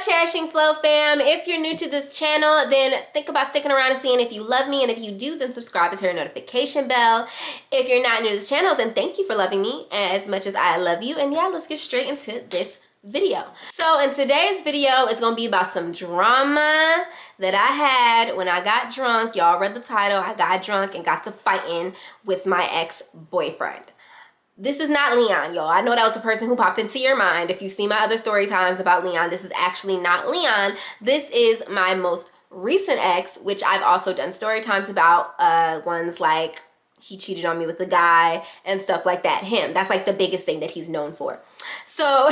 Cherishing Flow fam? If you're new to this channel, then think about sticking around and seeing if you love me, and if you do, then subscribe and turn the notification bell. If you're not new to this channel, then thank you for loving me as much as I love you. And yeah, let's get straight into this video. So in today's video, it's gonna be about some drama that I had when I got drunk. Y'all read the title. I got drunk and got to fighting with my ex-boyfriend. This is not Leon, y'all. I know that was a person who popped into your mind. If you see my other story times about Leon, this is actually not Leon. This is my most recent ex, which I've also done story times about. Ones like he cheated on me with a guy and stuff like that. Him. That's like the biggest thing that he's known for. So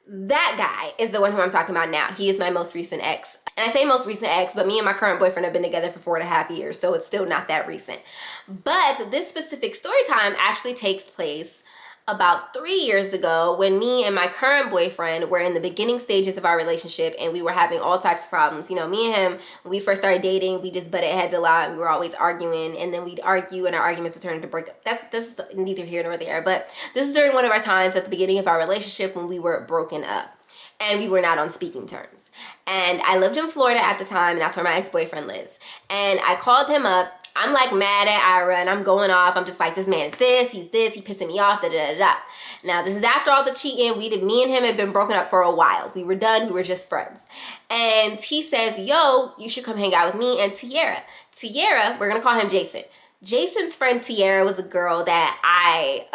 that guy is the one who I'm talking about now. He is my most recent ex. And I say most recent ex, but me and my current boyfriend have been together for 4.5 years, so it's still not that recent. But this specific story time actually takes place about 3 years ago when me and my current boyfriend were in the beginning stages of our relationship, and we were having all types of problems. You know, me and him, when we first started dating, we just butted heads a lot, and we were always arguing, and then we'd argue and our arguments would turn into breakup. That's neither here nor there, but this is during one of our times at the beginning of our relationship when we were broken up and we were not on speaking terms. And I lived in Florida at the time, and that's where my ex-boyfriend lives. And I called him up. I'm like mad at Ira, and I'm going off. I'm just like, this man is this, he's pissing me off, da da da da. Now, this is after all the cheating. Me and him had been broken up for a while. We were done, we were just friends. And he says, yo, you should come hang out with me and Tiara. Tiara, we're gonna call him Jason. Jason's friend Tiara was a girl that I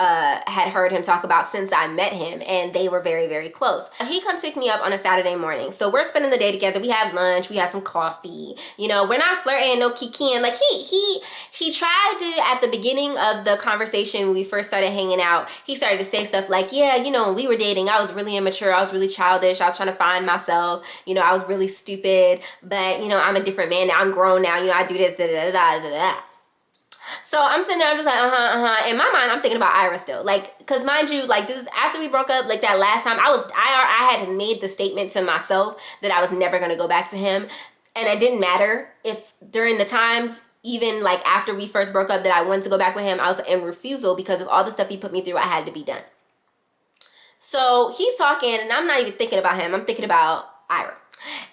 had heard him talk about since I met him, and they were very, very close. He comes pick me up on a Saturday morning. So we're spending the day together. We have lunch, we have some coffee. You know, we're not flirting, no kikiing. Like he tried to, at the beginning of the conversation when we first started hanging out, he started to say stuff like, yeah, you know, when we were dating, I was really immature, I was really childish, I was trying to find myself, you know, I was really stupid, but you know, I'm a different man now, I'm grown now, you know, I do this, da da da da da. So I'm sitting there, I'm just like, In my mind, I'm thinking about Ira still. Like, because mind you, like, this is after we broke up, like that last time, I had made the statement to myself that I was never going to go back to him. And it didn't matter if during the times, even like after we first broke up, that I wanted to go back with him, I was in refusal because of all the stuff he put me through. I had to be done. So he's talking, and I'm not even thinking about him. I'm thinking about Ira.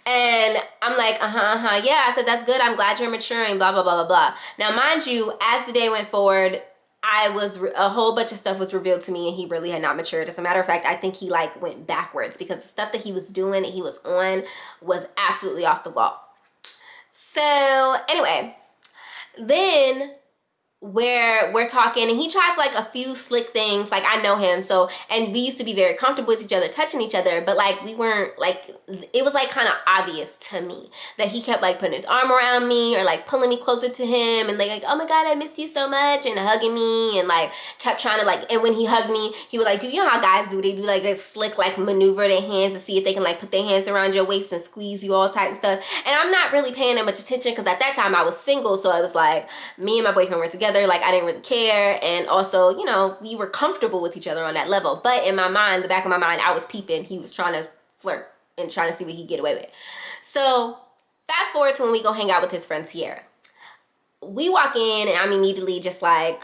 And I'm like, yeah, I said, that's good. I'm glad you're maturing, blah, blah, blah, blah, blah. Now, mind you, as the day went forward, a whole bunch of stuff was revealed to me, and he really had not matured. As a matter of fact, I think he like went backwards because the stuff that he was doing and he was on was absolutely off the wall. So anyway, then where we're talking, and he tries like a few slick things. Like, I know him, so, and we used to be very comfortable with each other, touching each other, but like we weren't like, it was like kind of obvious to me that he kept like putting his arm around me or like pulling me closer to him and like, oh my god, I missed you so much, and hugging me, and like kept trying to like, and when he hugged me, he would like do, you know how guys do, they do like this slick like maneuver their hands to see if they can like put their hands around your waist and squeeze you all tight and stuff. And I'm not really paying that much attention because at that time I was single, so I was like, me and my boyfriend were together, like I didn't really care, and also, you know, we were comfortable with each other on that level. But in my mind, the back of my mind, I was peeping. He was trying to flirt and trying to see what he'd get away with. So fast forward to when we go hang out with his friend Sierra. We walk in, and I'm immediately just like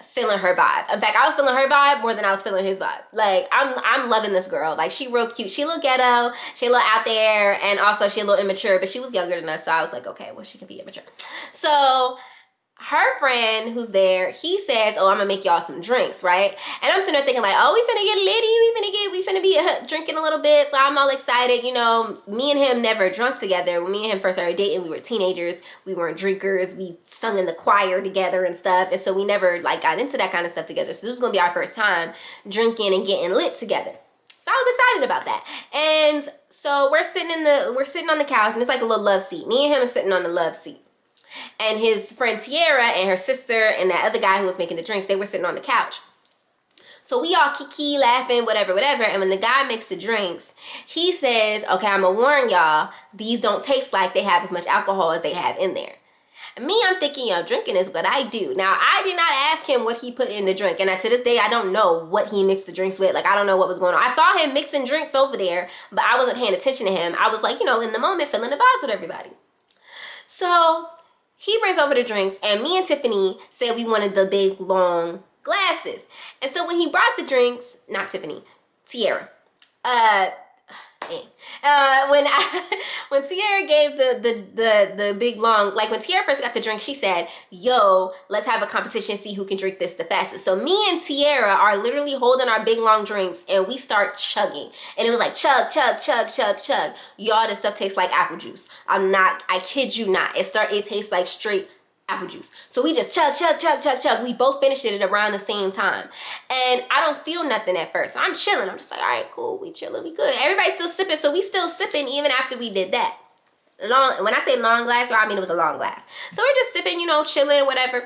feeling her vibe. In fact, I was feeling her vibe more than I was feeling his vibe. Like, I'm loving this girl. Like, she real cute. She a little ghetto. She a little out there, and also she a little immature, but she was younger than us, so I was like, okay, well, she can be immature. So her friend who's there, he says, oh, I'm gonna make y'all some drinks, right? And I'm sitting there thinking like, oh, we finna get litty, we finna be drinking a little bit. So I'm all excited. You know, me and him never drunk together. When me and him first started dating, we were teenagers. We weren't drinkers. We sung in the choir together and stuff. And so we never like got into that kind of stuff together. So this was gonna be our first time drinking and getting lit together. So I was excited about that. And so we're sitting on the couch, and it's like a little love seat. Me and him are sitting on the love seat. And his friend Tiara and her sister and that other guy who was making the drinks, they were sitting on the couch. So we all kiki, laughing, whatever. And when the guy makes the drinks, he says, okay, I'm gonna warn y'all, these don't taste like they have as much alcohol as they have in there. And me, I'm thinking, yo, drinking is what I do. Now, I did not ask him what he put in the drink. And to this day, I don't know what he mixed the drinks with. Like, I don't know what was going on. I saw him mixing drinks over there, but I wasn't paying attention to him. I was like, you know, in the moment, feeling the vibes with everybody. So he brings over the drinks, and me and Tiffany said we wanted the big, long glasses. And so when he brought the drinks, not Tiffany, Tiara, When when Tiara gave the big long, like when Tiara first got the drink, she said, yo, let's have a competition, see who can drink this the fastest. So me and Tiara are literally holding our big long drinks and we start chugging. And it was like chug, chug, chug, chug, chug. Y'all, this stuff tastes like apple juice. I kid you not. It tastes like straight apple juice. So we just chug, chug, chug, chug, chug. We both finished it at around the same time. And I don't feel nothing at first. So I'm chilling. I'm just like, all right, cool. We chilling. We good. Everybody's still sipping. So we still sipping even after we did that. When I say long glass, I mean it was a long glass. So we're just sipping, you know, chilling, whatever.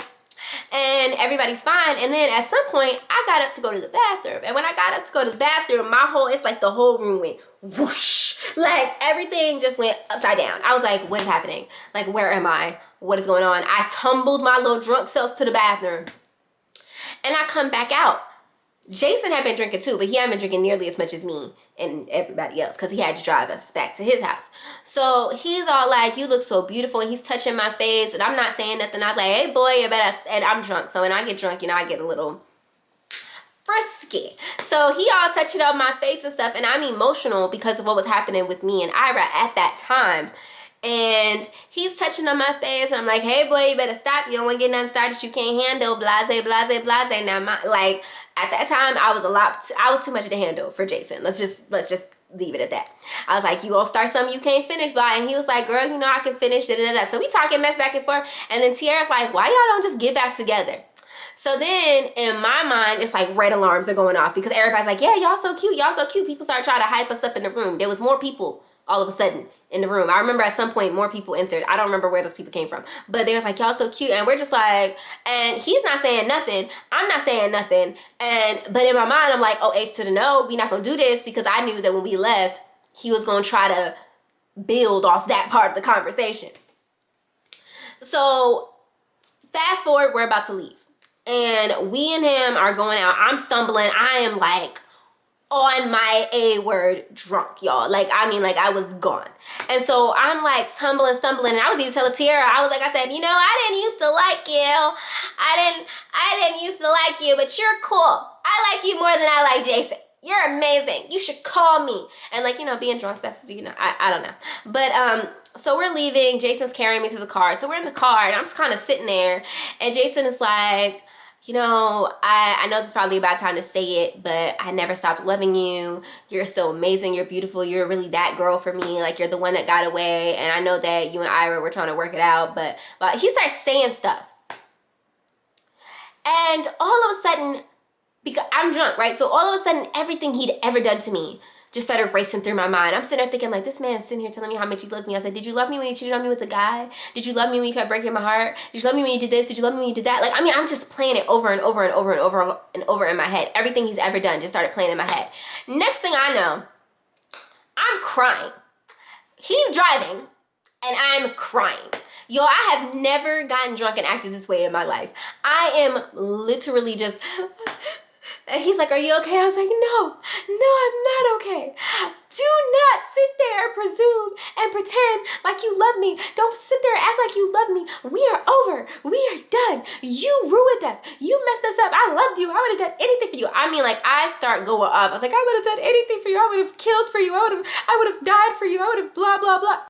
And everybody's fine. And then at some point, I got up to go to the bathroom. And when I got up to go to the bathroom, it's like the whole room went whoosh. Like everything just went upside down. I was like, what's happening? Like, where am I? What is going on? I tumbled my little drunk self to the bathroom. And I come back out. Jason had been drinking too, but he hadn't been drinking nearly as much as me and everybody else because he had to drive us back to his house. So he's all like, you look so beautiful. And he's touching my face and I'm not saying nothing. I was like, hey boy, you better, and I'm drunk. So when I get drunk, you know, I get a little frisky. So he all touching up my face and stuff. And I'm emotional because of what was happening with me and Ira at that time. And he's touching on my face and I'm like, hey boy, you better stop. You don't want to get nothing started you can't handle. Blase, blase, blase. Now at that time I was too much to handle for Jason. Let's just leave it at that. I was like, you gonna start something you can't finish by? And he was like, girl, you know I can finish, da da da. So we talking mess back and forth. And then Tiara's like, why y'all don't just get back together? So then in my mind, it's like red alarms are going off because everybody's like, yeah, y'all so cute, y'all so cute. People start trying to hype us up in the room. There was more people all of a sudden in the room. I remember at some point more people entered. I don't remember where those people came from. But they was like, y'all so cute. And we're just like, and he's not saying nothing. I'm not saying nothing. But in my mind, I'm like, oh, H to the no, we not gonna do this because I knew that when we left, he was gonna try to build off that part of the conversation. So fast forward, we're about to leave. And we and him are going out. I'm stumbling. I am like on my A word drunk, y'all. Like, I mean, like I was gone. And so I'm like stumbling. And I was even telling Tiara, I said, you know, I didn't used to like you. I didn't used to like you, but you're cool. I like you more than I like Jason. You're amazing. You should call me. And like, you know, being drunk, that's, you know, I don't know. But, so we're leaving. Jason's carrying me to the car. So we're in the car and I'm just kind of sitting there. And Jason is like, you know, I know this is probably a bad time to say it, but I never stopped loving you. You're so amazing. You're beautiful. You're really that girl for me. Like, you're the one that got away. And I know that you and Ira were trying to work it out, but he starts saying stuff. And all of a sudden, because I'm drunk, right? So all of a sudden, everything he'd ever done to me just started racing through my mind. I'm sitting there thinking, like, this man's sitting here telling me how much he loved me. I said, did you love me when you cheated on me with a guy? Did you love me when you kept breaking my heart? Did you love me when you did this? Did you love me when you did that? Like, I mean, I'm just playing it over and over and over and over and over in my head. Everything he's ever done just started playing in my head. Next thing I know, I'm crying. He's driving and I'm crying. Yo, I have never gotten drunk and acted this way in my life. I am literally just... And he's like, are you okay? I was like, no, I'm not okay. Do not sit there and presume and pretend like you love me. Don't sit there and act like you love me. We are over. We are done. You ruined us. You messed us up. I loved you. I would have done anything for you. I mean, like, I start going up. I was like, I would have done anything for you. I would have killed for you. I would have died for you. I would have blah, blah, blah.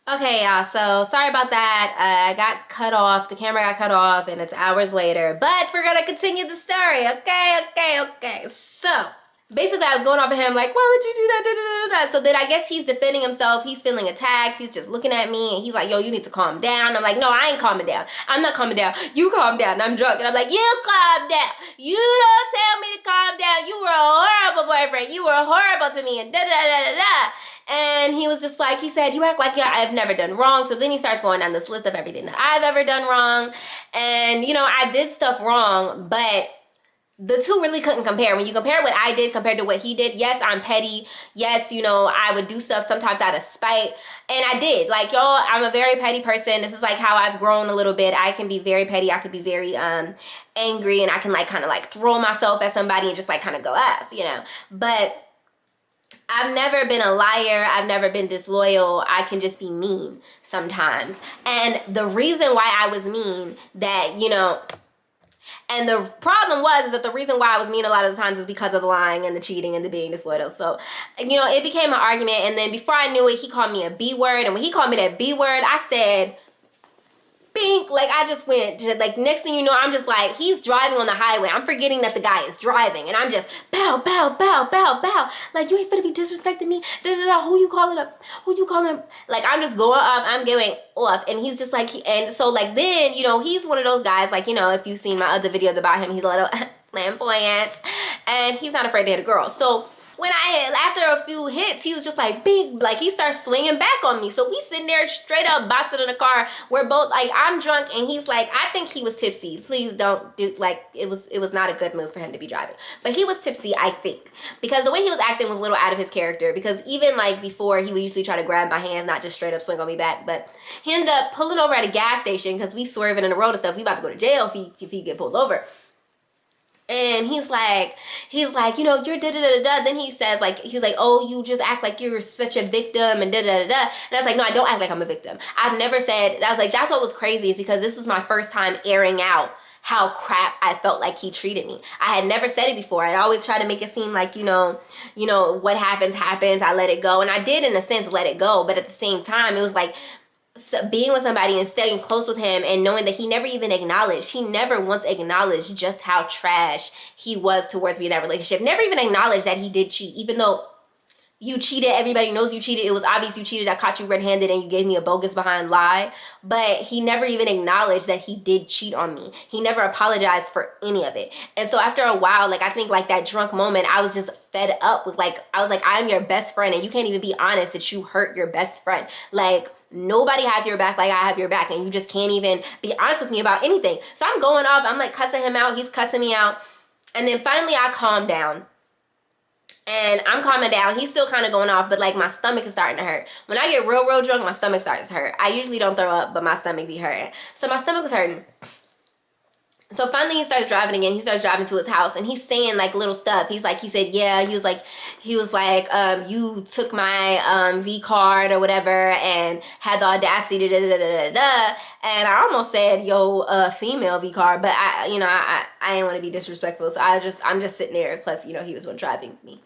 Okay, y'all, so sorry about that. I got cut off. The camera got cut off, and it's hours later. But we're going to continue the story, okay? So, basically, I was going off of him like, why would you do that? Da, da, da, da. So then I guess he's defending himself. He's feeling attacked. He's just looking at me, and he's like, yo, you need to calm down. I'm like, no, I ain't calming down. I'm not calming down. You calm down. And I'm drunk. And I'm like, you calm down. You don't tell me to calm down. You were a horrible boyfriend. You were horrible to me, and da-da-da-da-da. And he was just like, he said, you act like I've never done wrong. So then he starts going down this list of everything that I've ever done wrong. And, you know, I did stuff wrong, but the two really couldn't compare. When you compare what I did compared to what he did, yes, I'm petty. Yes, you know, I would do stuff sometimes out of spite. And I did. Like, y'all, I'm a very petty person. This is like how I've grown a little bit. I can be very petty. I could be very angry, and I can like kind of like throw myself at somebody and just like kind of go off, you know. But I've never been a liar. I've never been disloyal. I can just be mean sometimes. And the reason why I was mean, that, you know, And the problem was is that the reason why I was mean a lot of the times was because of the lying and the cheating and the being disloyal. So, you know, it became an argument. And then before I knew it, he called me a B word. And when he called me that B word, I said, bink, like I just went, like next thing you know, I'm just like, he's driving on the highway. I'm forgetting that the guy is driving. And I'm just, bow, bow, bow, bow, bow. Like, you ain't finna be disrespecting me. Da-da-da, who you calling up? Who you calling up? Like, I'm just going up, I'm going off. And he's just like, and so like then, you know, he's one of those guys, like, you know, if you've seen my other videos about him, he's a little flamboyant. And he's not afraid to hit a girl. So when after a few hits, he was just like, big, like he starts swinging back on me. So we sitting there straight up boxing in the car. We're both like, I'm drunk and he's like, I think he was tipsy. Please don't do, like, it was not a good move for him to be driving. But he was tipsy, I think. Because the way he was acting was a little out of his character. Because even like before, he would usually try to grab my hands, not just straight up swing on me back. But he ended up pulling over at a gas station because we swerving in the road and stuff. We about to go to jail if he get pulled over. And he's like, you know, you're da-da-da-da-da. Then he says, like, he's like, oh, you just act like you're such a victim and da-da-da-da. And I was like, no, I don't act like I'm a victim. I've never said, I was like, that's what was crazy is because this was my first time airing out how crap I felt like he treated me. I had never said it before. I always try to make it seem like, you know, what happens, I let it go. And I did, in a sense, let it go. But at the same time, it was like, so being with somebody and staying close with him and knowing that he never once acknowledged just how trash he was towards me in that relationship. Never even acknowledged that he did cheat, even though you cheated, everybody knows you cheated. It was obvious you cheated. I caught you red-handed and you gave me a bogus behind lie. But he never even acknowledged that he did cheat on me. He never apologized for any of it. And so after a while, like I think like that drunk moment, I was just fed up with like, I was like, I'm your best friend and you can't even be honest that you hurt your best friend. Like, nobody has your back like I have your back and you just can't even be honest with me about anything. So I'm going off. I'm like cussing him out. He's cussing me out. And then finally I calm down. And I'm calming down. He's still kind of going off, but like my stomach is starting to hurt. When I get real drunk, my stomach starts to hurt. I usually don't throw up, but my stomach be hurting. So my stomach was hurting. So finally he starts driving again. He starts driving to his house and he's saying like little stuff. He said, yeah, he was like, you took my V card or whatever and had the audacity to da. And I almost said, female V card, but I didn't want to be disrespectful. So I'm just sitting there. Plus, he was one driving me.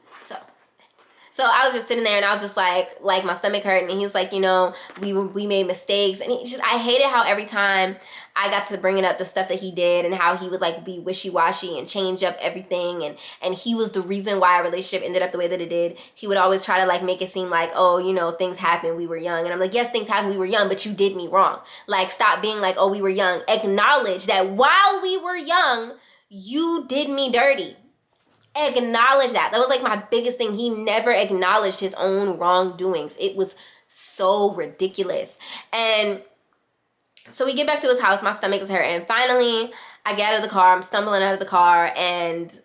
So I was just sitting there and I was just like my stomach hurting and he was like, we made mistakes. And I hated how every time I got to bringing up the stuff that he did and how he would like be wishy-washy and change up everything. And he was the reason why our relationship ended up the way that it did. He would always try to like make it seem like, oh, things happened, we were young. And I'm like, yes, things happened, we were young, but you did me wrong. Like, stop being like, oh, we were young. Acknowledge that while we were young, you did me dirty. Acknowledge that. That was like my biggest thing. He never acknowledged his own wrongdoings. It was so ridiculous. And so we get back to his house. My stomach is hurting. Finally, I get out of the car. I'm stumbling out of the car and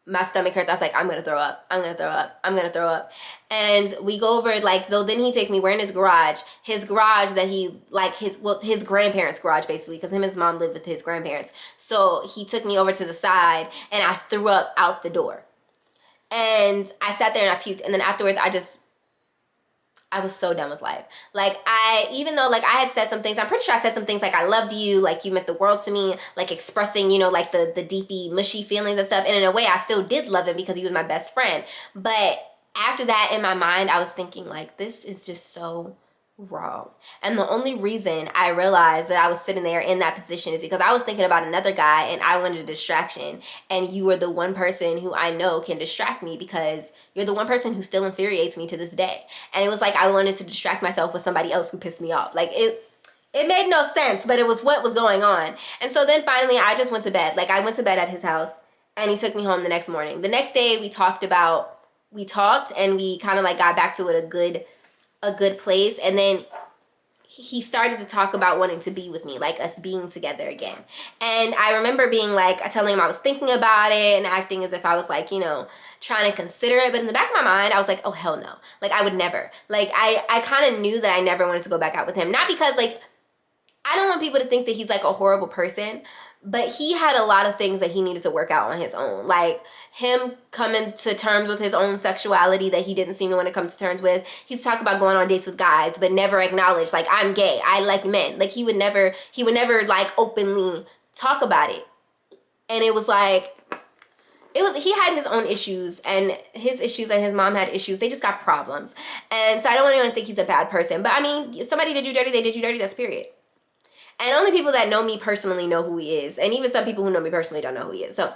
my stomach hurts. I was like, I'm going to throw up. I'm going to throw up. I'm going to throw up. And we go over so then he takes me, we're in his garage that he, like his grandparents' garage basically, because him and his mom lived with his grandparents. So he took me over to the side and I threw up out the door. And I sat there and I puked. And then afterwards, I was so done with life. Like even though like I had said some things, I'm pretty sure I said some things like I loved you, like you meant the world to me, like expressing, like the deepy, mushy feelings and stuff. And in a way, I still did love him because he was my best friend. But after that, in my mind, I was thinking like, this is just so wrong. And the only reason I realized that I was sitting there in that position is because I was thinking about another guy and I wanted a distraction. And you are the one person who I know can distract me because you're the one person who still infuriates me to this day. And it was like I wanted to distract myself with somebody else who pissed me off. Like it made no sense, but it was what was going on. And so then finally I just went to bed. Like I went to bed at his house and he took me home the next morning. The next day we talked and we kind of like got back to it a good place. And then he started to talk about wanting to be with me, like us being together again. And I remember being like, telling him I was thinking about it and acting as if I was like, trying to consider it. But in the back of my mind, I was like, oh, hell no. Like I would never. Like I kind of knew that I never wanted to go back out with him. Not because like, I don't want people to think that he's like a horrible person, but he had a lot of things that he needed to work out on his own. Like him coming to terms with his own sexuality that he didn't seem to want to come to terms with. He's talking about going on dates with guys, but never acknowledged like, I'm gay, I like men. Like he would never like openly talk about it. And it was like, he had his own issues, and his mom had issues. They just got problems. And so I don't want anyone to think he's a bad person. But I mean, if somebody did you dirty, they did you dirty, that's period. And only people that know me personally know who he is. And even some people who know me personally don't know who he is. So,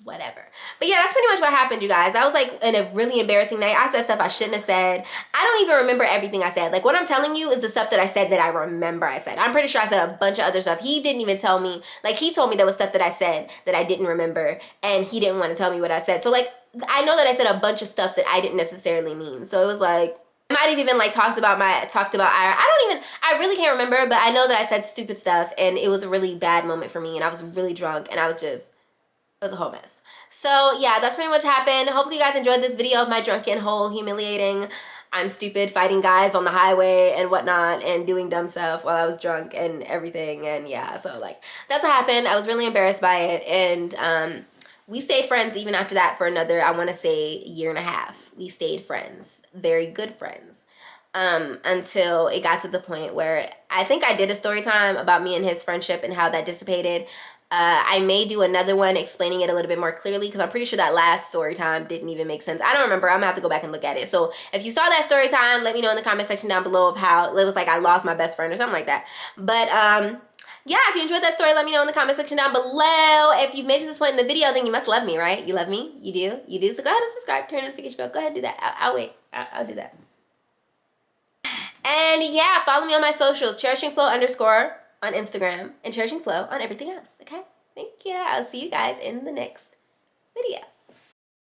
whatever. But yeah, that's pretty much what happened, you guys. I was like in a really embarrassing night. I said stuff I shouldn't have said. I don't even remember everything I said. Like, what I'm telling you is the stuff that I said that I remember I said. I'm pretty sure I said a bunch of other stuff. He didn't even tell me. Like, he told me there was stuff that I said that I didn't remember, and he didn't want to tell me what I said. So, like, I know that I said a bunch of stuff that I didn't necessarily mean. So it was like, I might have even like talked about I really can't remember, but I know that I said stupid stuff, and it was a really bad moment for me, and I was really drunk, and it was a whole mess. So yeah, that's pretty much happened. Hopefully you guys enjoyed this video of my drunken whole humiliating, I'm stupid, fighting guys on the highway and whatnot, and doing dumb stuff while I was drunk and everything. And yeah, so like, that's what happened. I was really embarrassed by it. And we stayed friends even after that for another, I want to say, year and a half. We stayed friends, very good friends, until it got to the point where I think I did a story time about me and his friendship and how that dissipated. I may do another one explaining it a little bit more clearly, because I'm pretty sure that last story time didn't even make sense. I don't remember. I'm gonna have to go back and look at it. So if you saw that story time, let me know in the comment section down below of how it was like I lost my best friend or something like that. But yeah, if you enjoyed that story, let me know in the comment section down below. If you've made it to this point in the video, then you must love me, right? You love me? You do? You do? So go ahead and subscribe, turn the notification bell. Go ahead and do that. I'll wait. I'll do that. And yeah, follow me on my socials, cherishingflow_ on Instagram, and cherishingflow on everything else, okay? Thank you. I'll see you guys in the next video.